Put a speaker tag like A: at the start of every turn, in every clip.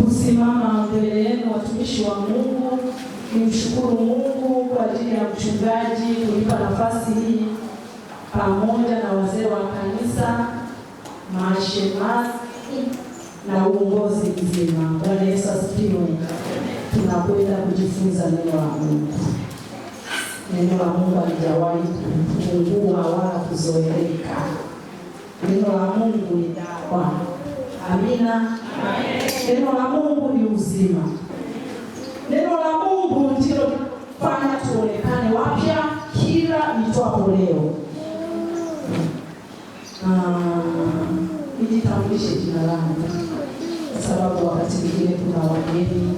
A: kusimama mbele yenu watumishi wa Mungu, nimshukuru Mungu kwa ajili ya mchungaji kunipa nafasi hii pamoja na wazee wa kanisa, mashemasi na uongozi mzima. Bwana Yesu asifiwe. Tunakwenda kujifunza neno la Mungu. Neno la Mungu halijawahi kupungua wala kuzoeleka. Neno la Mungu ni dawa. Amina. Neno la Mungu ni uzima. Neno la Mungu ndilo fanya tuonekane wapya kila itwapo leo. Nijitambulishe jina langu kwa sababu wakati mwingine kuna wageni,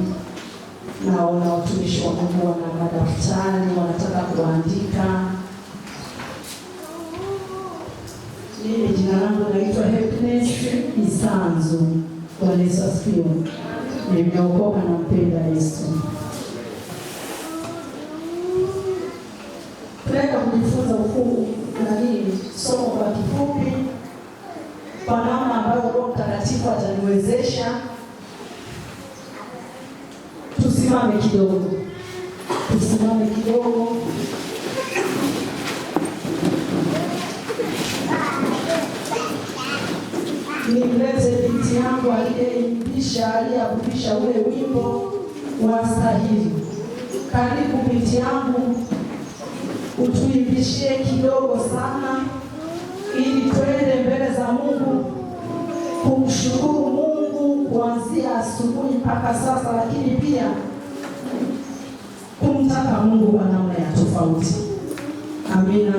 A: naona watumishi wa Mungu wana madaftari wanataka kuandika. Mimi jina langu naitwa Happiness Isanzu. Bwana Yesu asifiwe. Nimeokoka na mpenda Yesu. Tunataka kujifunza somo kwa kifupi kwa namna ambayo Roho Mtakatifu ataniwezesha. Tusimame kidogo. Nimlete binti yangu aliyeabulisha ule wimbo wa stahili. Karibu binti yangu, utuimbishie kidogo sana ili twende mbele za Mungu kumshukuru Mungu kuanzia asubuhi mpaka sasa, lakini pia kumtaka Mungu kwa namna ya tofauti. Amina.